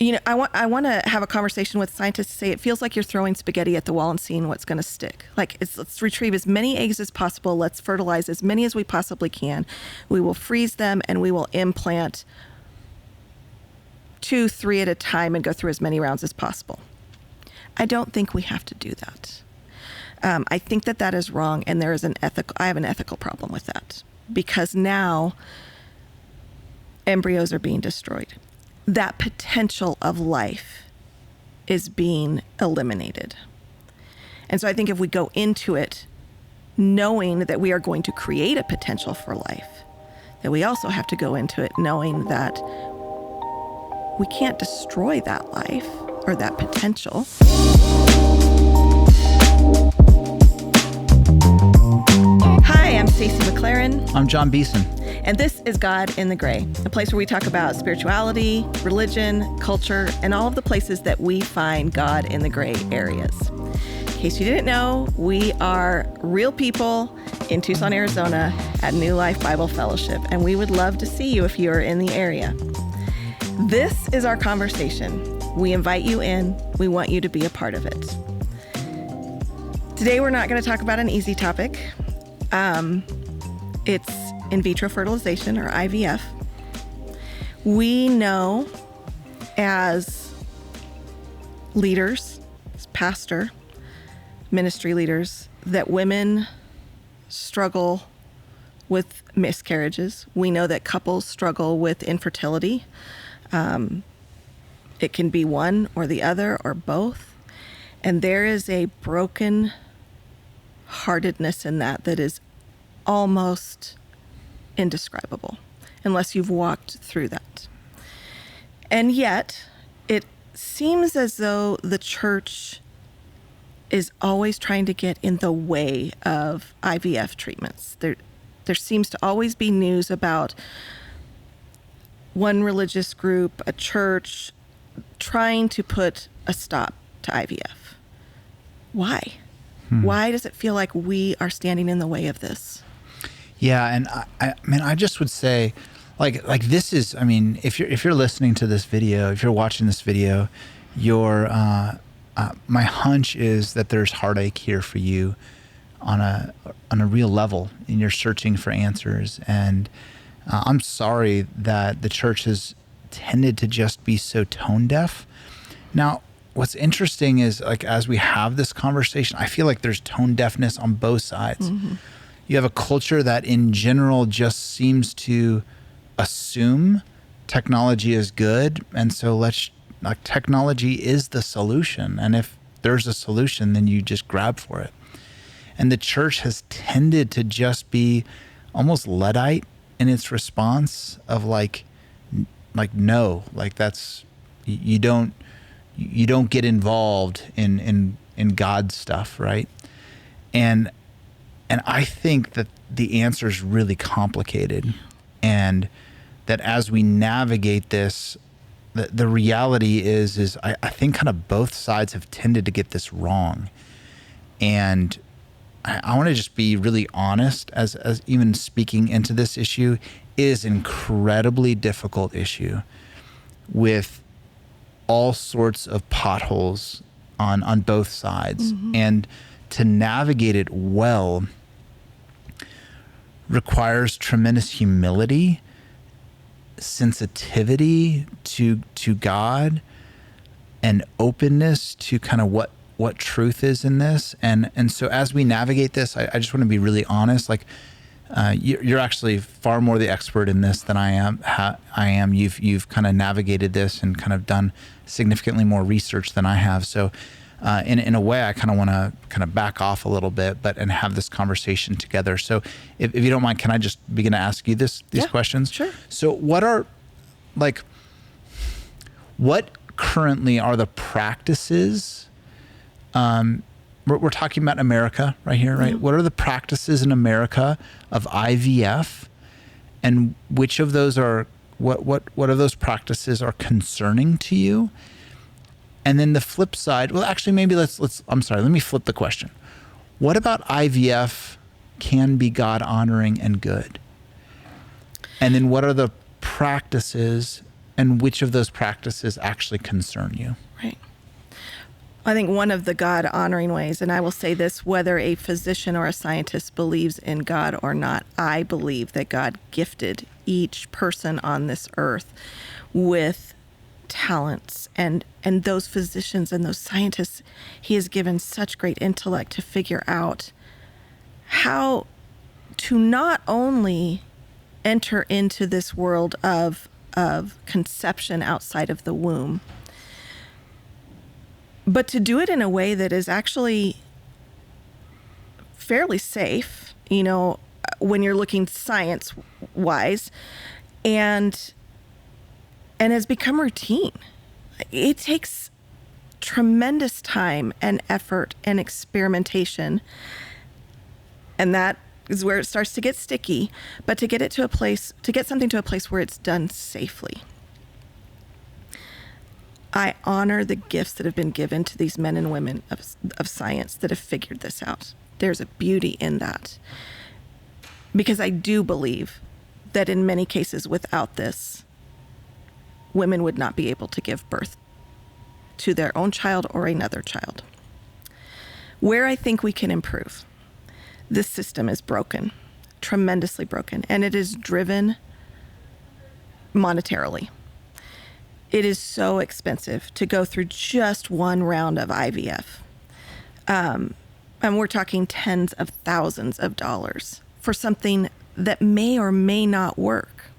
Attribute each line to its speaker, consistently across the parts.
Speaker 1: I want to have a conversation with scientists to say it feels like you're throwing spaghetti at the wall and seeing what's going to stick. Let's retrieve as many eggs as possible. Let's fertilize as many as we possibly can. We will freeze them and we will implant 2, 3 at a time and go through as many rounds as possible. I don't think we have to do that. I think that is wrong, and I have an ethical problem with that, because now embryos are being destroyed. That potential of life is being eliminated. And so I think if we go into it knowing that we are going to create a potential for life, that we also have to go into it knowing that we can't destroy that life or that potential. Hi, I'm Stacey McLaren.
Speaker 2: I'm John Beeson.
Speaker 1: And this is God in the Gray, a place where we talk about spirituality, religion, culture, and all of the places that we find God in the gray areas. In case you didn't know, we are real people in Tucson, Arizona at New Life Bible Fellowship, and we would love to see you if you are in the area. This is our conversation. We invite you in. We want you to be a part of it. Today, we're not going to talk about an easy topic. It's in vitro fertilization, or IVF. We know as leaders, as pastor, ministry leaders, that women struggle with miscarriages. We know that couples struggle with infertility. It can be one or the other or both. And there is a broken heartedness in that is almost indescribable unless you've walked through that. And yet it seems as though the church is always trying to get in the way of IVF treatments. There seems to always be news about one religious group, a church, trying to put a stop to IVF. Why? Why does it feel like we are standing in the way of this?
Speaker 2: Yeah, and I just would say, like this is, if you're listening to this video, if you're watching this video, my hunch is that there's heartache here for you on a real level, and you're searching for answers. And I'm sorry that the church has tended to just be so tone deaf. Now, what's interesting is, as we have this conversation, I feel like there's tone deafness on both sides. Mm-hmm. You have a culture that in general just seems to assume technology is good. And so technology is the solution. And if there's a solution, then you just grab for it. And the church has tended to just be almost Luddite in its response of no, that's, you don't get involved in God's stuff, right? And I think that the answer is really complicated, and that as we navigate this, the reality is I think kind of both sides have tended to get this wrong. And I want to just be really honest, as even speaking into this issue is an incredibly difficult issue with all sorts of potholes on both sides. Mm-hmm. And to navigate it well requires tremendous humility, sensitivity to God, and openness to kind of what truth is in this. And so as we navigate this, I just want to be really honest. You're actually far more the expert in this than I am. You've kind of navigated this and kind of done significantly more research than I have. So in a way, I kind of want to kind of back off a little bit, and have this conversation together. So if you don't mind, can I just begin to ask you these questions?
Speaker 1: Sure.
Speaker 2: So what currently are the practices? We're talking about America right here, right? Mm-hmm. What are the practices in America of IVF, and which of those what of those practices are concerning to you? And then the flip side, well, actually, maybe let me flip the question. What about IVF can be God honoring and good? And then what are the practices and which of those practices actually concern you.
Speaker 1: Right. I think one of the God-honoring ways, and I will say this, whether a physician or a scientist believes in God or not, I believe that God gifted each person on this earth with talents, and those physicians and those scientists, he has given such great intellect to figure out how to not only enter into this world of conception outside of the womb, but to do it in a way that is actually fairly safe, when you're looking science-wise, and has become routine. It takes tremendous time and effort and experimentation, and that is where it starts to get sticky, but to get something to a place where it's done safely. I honor the gifts that have been given to these men and women of science that have figured this out. There's a beauty in that. Because I do believe that in many cases without this, women would not be able to give birth to their own child or another child. Where I think we can improve, this system is broken, tremendously broken, and it is driven monetarily. It is so expensive to go through just one round of IVF. And we're talking tens of thousands of dollars for something that may or may not work.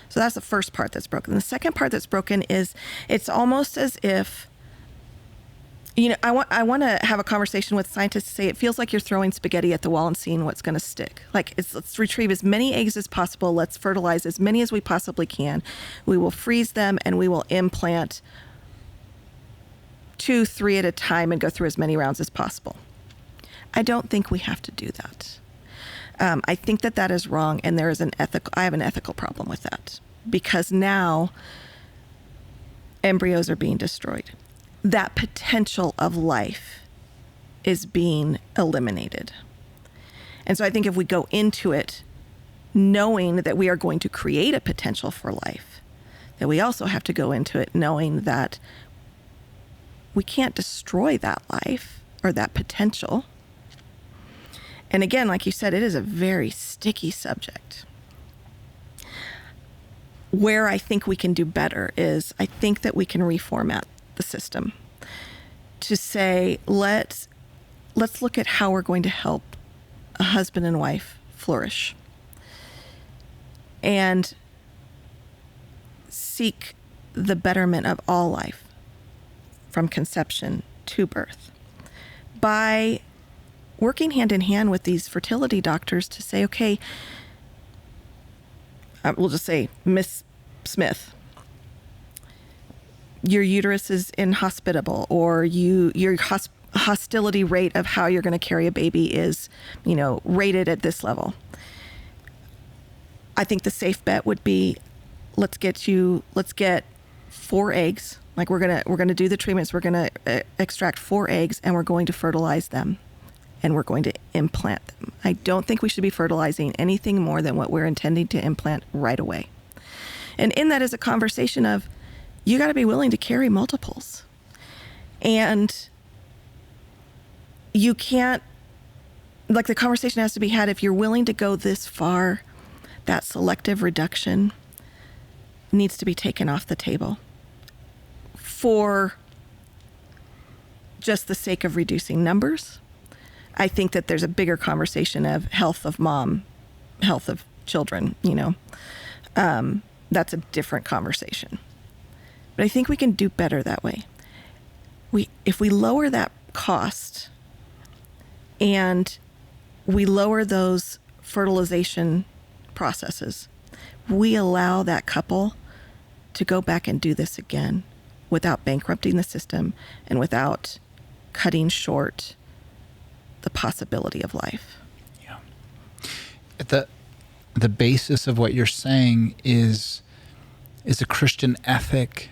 Speaker 1: So that's the first part that's broken. The second part that's broken is it's almost as if, I want to have a conversation with scientists to say it feels like you're throwing spaghetti at the wall and seeing what's going to stick. Let's retrieve as many eggs as possible. Let's fertilize as many as we possibly can. We will freeze them and we will implant 2, 3 at a time and go through as many rounds as possible. I don't think we have to do that. I think that is wrong, and I have an ethical problem with that, because now embryos are being destroyed. That potential of life is being eliminated. And so I think if we go into it knowing that we are going to create a potential for life, that we also have to go into it knowing that we can't destroy that life or that potential. And again, like you said, it is a very sticky subject. Where I think we can do better is I think that we can reformat the system to say, let's look at how we're going to help a husband and wife flourish and seek the betterment of all life from conception to birth by working hand in hand with these fertility doctors to say, okay, we'll just say, Miss Smith, your uterus is inhospitable, or your hostility rate of how you're going to carry a baby is, rated at this level. I think the safe bet would be, let's get 4 eggs. Like we're gonna do the treatments. We're gonna extract 4 eggs, and we're going to fertilize them. And we're going to implant them. I don't think we should be fertilizing anything more than what we're intending to implant right away. And in that is a conversation of, you got to be willing to carry multiples. And you can't, the conversation has to be had, if you're willing to go this far, that selective reduction needs to be taken off the table for just the sake of reducing numbers. I think that there's a bigger conversation of health of mom, health of children, that's a different conversation. But I think we can do better that way. If we lower that cost and we lower those fertilization processes, we allow that couple to go back and do this again without bankrupting the system and without cutting short the possibility of life.
Speaker 2: Yeah. At the basis of what you're saying is a Christian ethic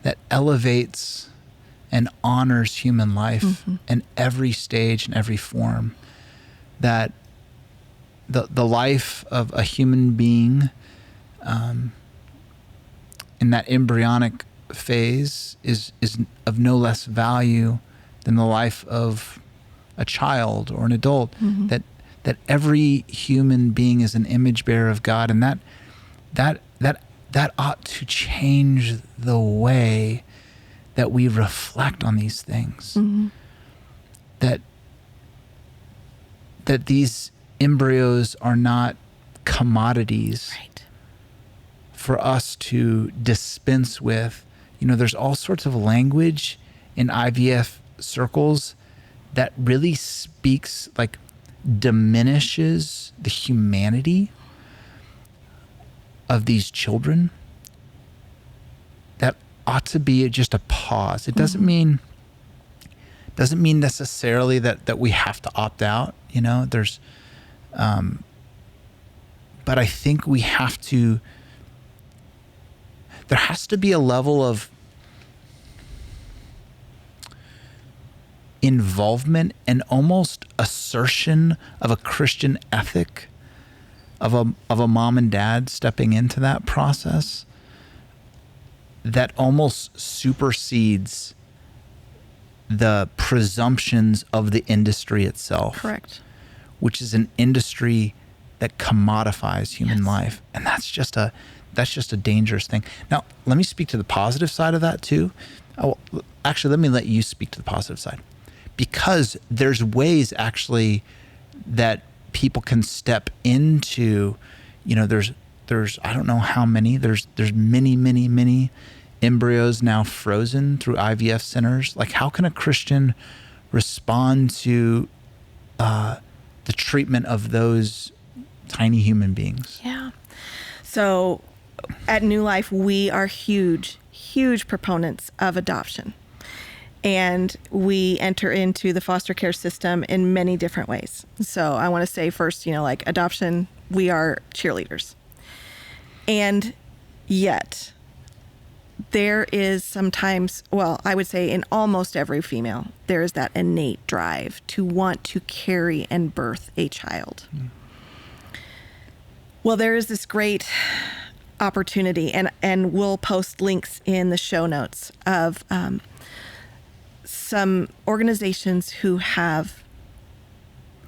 Speaker 2: that elevates and honors human life in every stage and every form. That the life of a human being in that embryonic phase is of no less value than the life of a child or an adult. That every human being is an image bearer of God, and that ought to change the way that we reflect on these things. That these embryos are not commodities for us to dispense with. There's all sorts of language in IVF circles that really speaks, like, diminishes the humanity of these children. That ought to be just a pause. It doesn't mean necessarily that we have to opt out. There's but I think we have to. There has to be a level of involvement and almost assertion of a Christian ethic of a mom and dad stepping into that process that almost supersedes the presumptions of the industry itself.
Speaker 1: Correct.
Speaker 2: Which is an industry that commodifies human life. And that's just a dangerous thing. Now, let me speak to the positive side of that too. Actually, let me let you speak to the positive side. Because there's ways actually that people can step into, there's I don't know how many, there's many embryos now frozen through IVF centers. Like, how can a Christian respond to the treatment of those tiny human beings?
Speaker 1: Yeah. So at New Life, we are huge proponents of adoption. And we enter into the foster care system in many different ways. So I want to say first, like adoption, we are cheerleaders. And yet there is sometimes, well, I would say in almost every female, there is that innate drive to want to carry and birth a child. Well, there is this great opportunity, and we'll post links in the show notes of some organizations who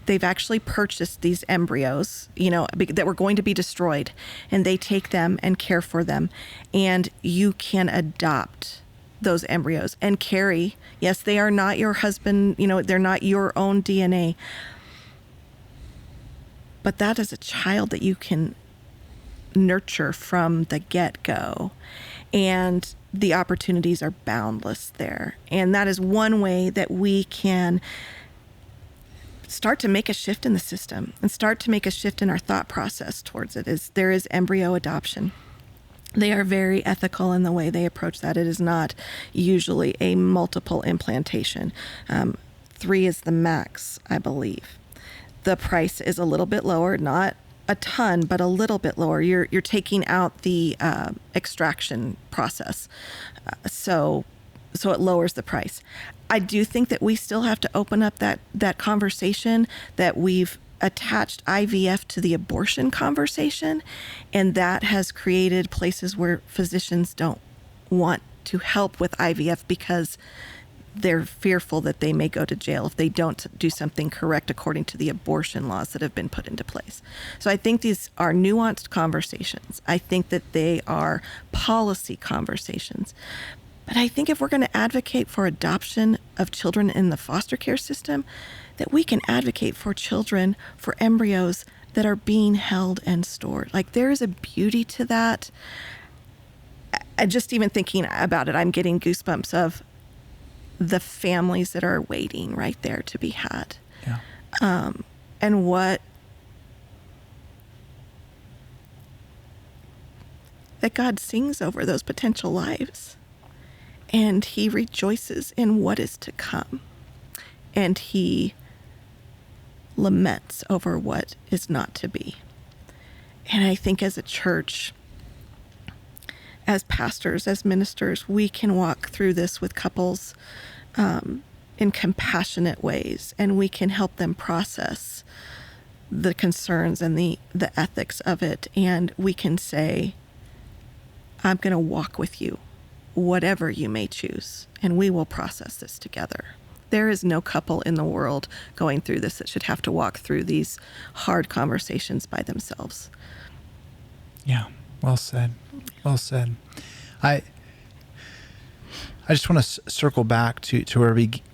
Speaker 1: they've actually purchased these embryos, that were going to be destroyed, and they take them and care for them, and you can adopt those embryos and carry. Yes, they are not your husband, they're not your own DNA, but that is a child that you can nurture from the get-go, and the opportunities are boundless there. And that is one way that we can start to make a shift in the system and start to make a shift in our thought process towards it. There is embryo adoption. They are very ethical in the way they approach that. It is not usually a multiple implantation. 3 is the max, I believe. The price is a little bit lower, not a ton, but a little bit lower. You're taking out the extraction process, so it lowers the price. I do think that we still have to open up that conversation, that we've attached IVF to the abortion conversation, and that has created places where physicians don't want to help with IVF because they're fearful that they may go to jail if they don't do something correct according to the abortion laws that have been put into place. So I think these are nuanced conversations. I think that they are policy conversations. But I think if we're going to advocate for adoption of children in the foster care system, that we can advocate for children, for embryos that are being held and stored. Like, there is a beauty to that. Just even thinking about it, I'm getting goosebumps of the families that are waiting right there to be had.
Speaker 2: Yeah.
Speaker 1: And what that God sings over those potential lives, and he rejoices in what is to come, and he laments over what is not to be. And I think as a church, as pastors, as ministers, we can walk through this with couples in compassionate ways, and we can help them process the concerns and the ethics of it. And we can say, I'm going to walk with you, whatever you may choose, and we will process this together. There is no couple in the world going through this that should have to walk through these hard conversations by themselves.
Speaker 2: Yeah, well said. Well said. I just want to circle back to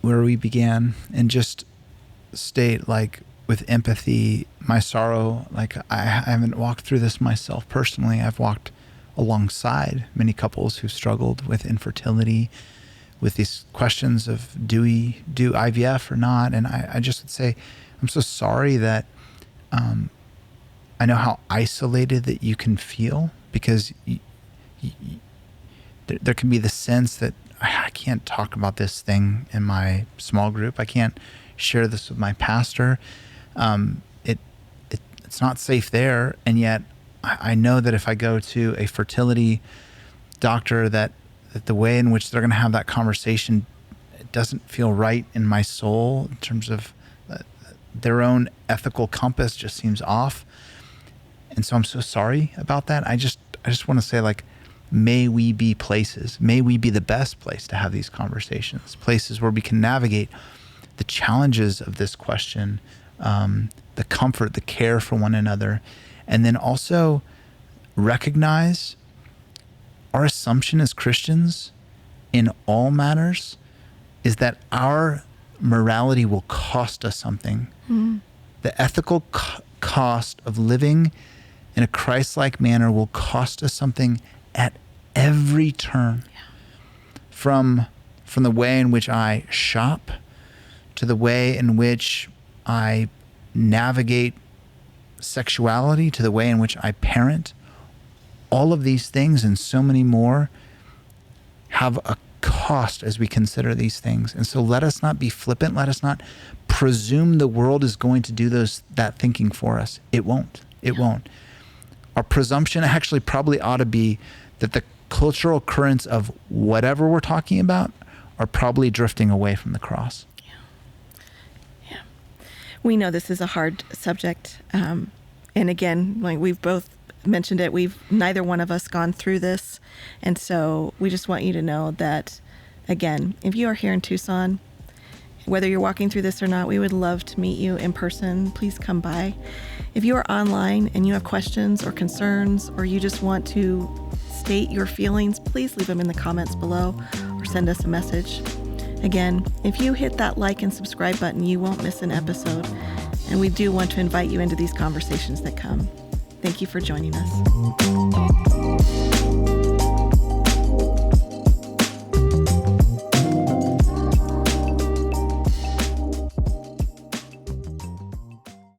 Speaker 2: where we began and just state, like, with empathy, my sorrow. Like, I haven't walked through this myself personally. I've walked alongside many couples who struggled with infertility, with these questions of do we do IVF or not? And I just would say, I'm so sorry that I know how isolated that you can feel, because there can be the sense that I can't talk about this thing in my small group. I can't share this with my pastor. It's not safe there. And yet I know that if I go to a fertility doctor, that the way in which they're going to have that conversation, it doesn't feel right in my soul in terms of their own ethical compass just seems off. And so I'm so sorry about that. I just want to say, like, may we be the best place to have these conversations, places where we can navigate the challenges of this question, the comfort, the care for one another, and then also recognize our assumption as Christians in all matters is that our morality will cost us something. Mm. The ethical cost of living in a Christ-like manner will cost us something at every turn. Yeah. From the way in which I shop, to the way in which I navigate sexuality, to the way in which I parent. All of these things and so many more have a cost as we consider these things. And so let us not be flippant. Let us not presume the world is going to do that thinking for us. It won't. It won't. Our presumption actually probably ought to be that the cultural currents of whatever we're talking about are probably drifting away from the cross.
Speaker 1: Yeah. We know this is a hard subject. And again, like we've both mentioned it, neither one of us gone through this. And so we just want you to know that, again, if you are here in Tucson, whether you're walking through this or not, we would love to meet you in person. Please come by. If you are online and you have questions or concerns, or you just want to state your feelings, please leave them in the comments below or send us a message. Again, if you hit that like and subscribe button, you won't miss an episode. And we do want to invite you into these conversations that come. Thank you for joining us.